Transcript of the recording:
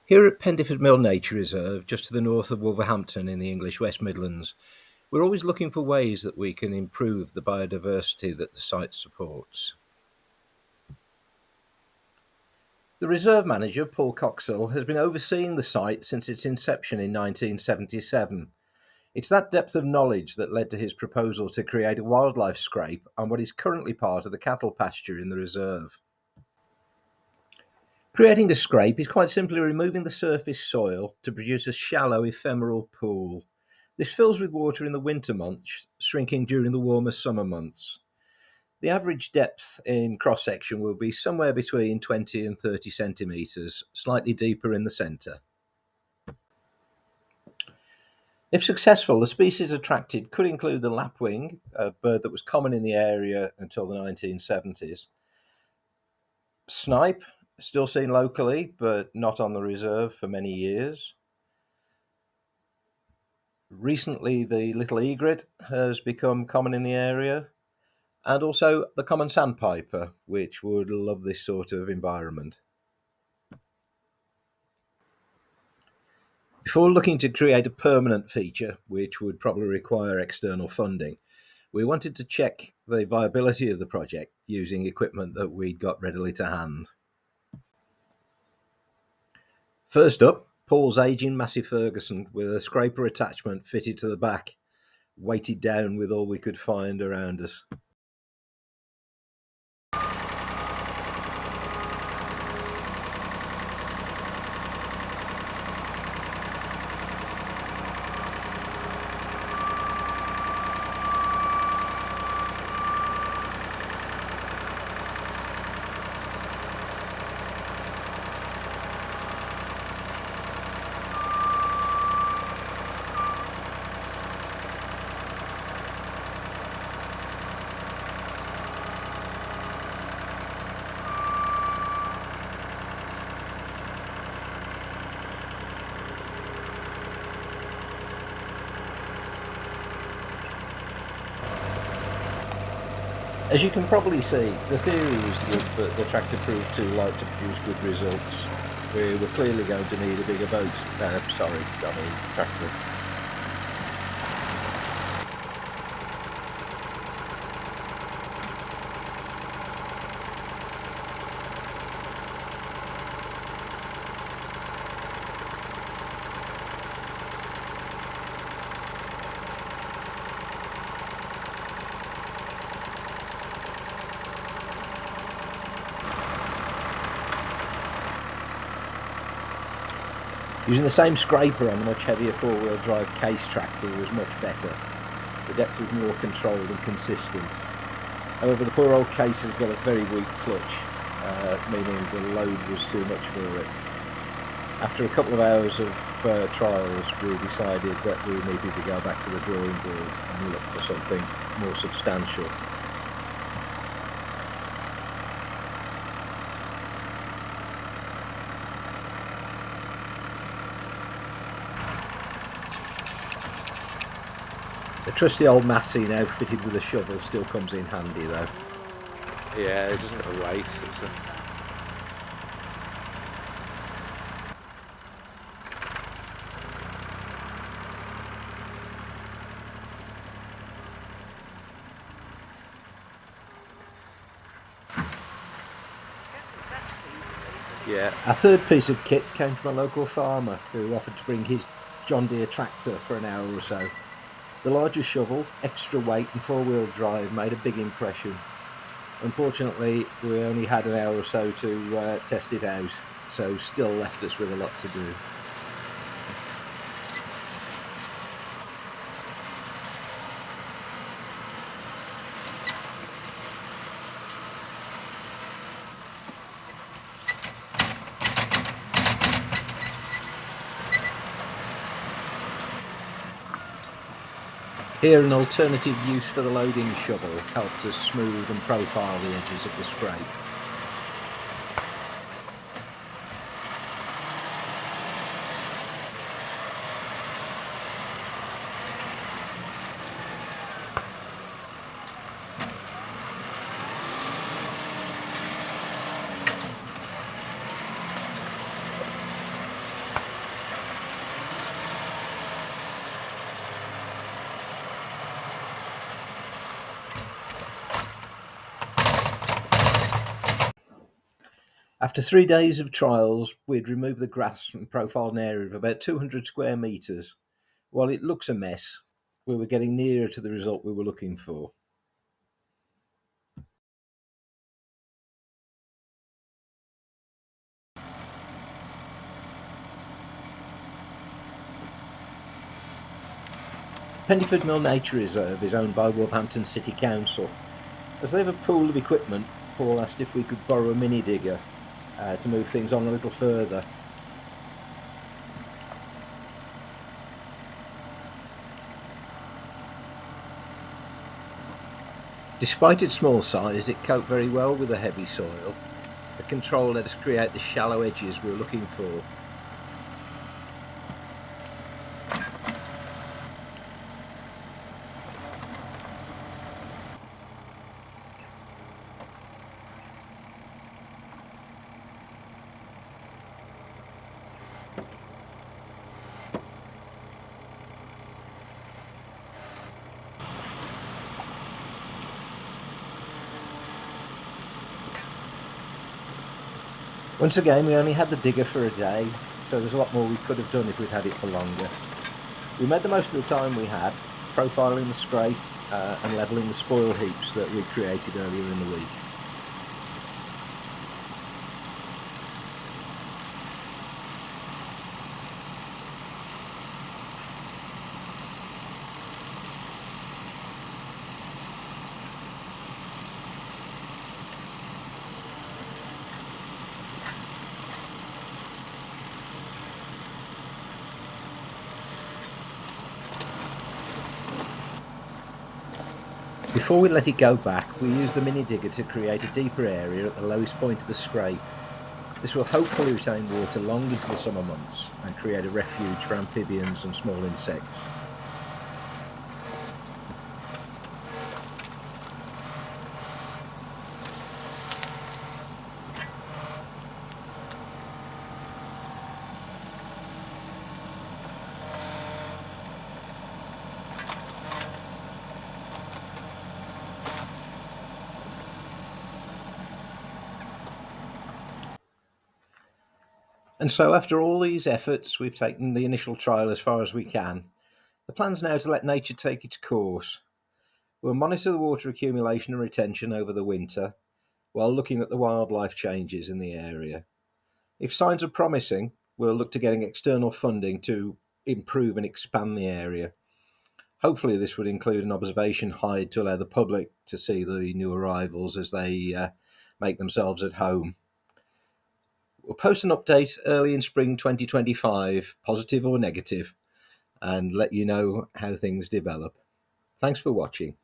Here at Pendeford Mill Nature Reserve, just to the north of Wolverhampton in the English West Midlands, we're always looking for ways that we can improve the biodiversity that the site supports. The reserve manager, Paul Coxell, has been overseeing the site since its inception in 1977. It's that depth of knowledge that led to his proposal to create a wildlife scrape on what is currently part of the cattle pasture in the reserve. Creating a scrape is quite simply removing the surface soil to produce a shallow ephemeral pool. This fills with water in the winter months, shrinking during the warmer summer months. The average depth in cross-section will be somewhere between 20 and 30 centimetres, slightly deeper in the centre. If successful, the species attracted could include the lapwing, a bird that was common in the area until the 1970s, snipe, still seen locally but not on the reserve for many years. Recently, the little egret has become common in the area, and also the common sandpiper, which would love this sort of environment. Before looking to create a permanent feature, which would probably require external funding, we wanted to check the viability of the project using equipment that we'd got readily to hand. First up, Paul's aging Massey Ferguson with a scraper attachment fitted to the back, weighted down with all we could find around us. As you can probably see, the theory was good, but the tractor proved too light to produce good results. We were clearly going to need a bigger boat. Tractor. Using the same scraper on the much heavier four-wheel drive case tractor was much better. The depth was more controlled and consistent. However, the poor old case has got a very weak clutch, meaning the load was too much for it. After a couple of hours of trials, we decided that we needed to go back to the drawing board and look for something more substantial. The trusty old Massey, now fitted with a shovel, still comes in handy though. Yeah, it doesn't have a weight. Yeah. Our third piece of kit came from a local farmer who offered to bring his John Deere tractor for an hour or so. The larger shovel, extra weight and four-wheel drive made a big impression. Unfortunately, we only had an hour or so to test it out, so still left us with a lot to do. Here, an alternative use for the loading shovel helped us smooth and profile the edges of the scrape. After 3 days of trials, we'd removed the grass and profiled an area of about 200 square metres. While it looks a mess, we were getting nearer to the result we were looking for. Pendeford Mill Nature Reserve is owned by Wolverhampton City Council. As they have a pool of equipment, Paul asked if we could borrow a mini digger to move things on a little further. Despite its small size, it coped very well with the heavy soil. The control let us create the shallow edges we were looking for. Once again, we only had the digger for a day, so there's a lot more we could have done if we'd had it for longer. We made the most of the time we had, profiling the scrape and levelling the spoil heaps that we created earlier in the week. Before we let it go back, we used the mini digger to create a deeper area at the lowest point of the scrape. This will hopefully retain water long into the summer months and create a refuge for amphibians and small insects. And so after all these efforts, we've taken the initial trial as far as we can. The plan's now to let nature take its course. We'll monitor the water accumulation and retention over the winter while looking at the wildlife changes in the area. If signs are promising, we'll look to getting external funding to improve and expand the area. Hopefully this would include an observation hide to allow the public to see the new arrivals as they make themselves at home. We'll post an update early in spring 2025, positive or negative, and let you know how things develop. Thanks for watching.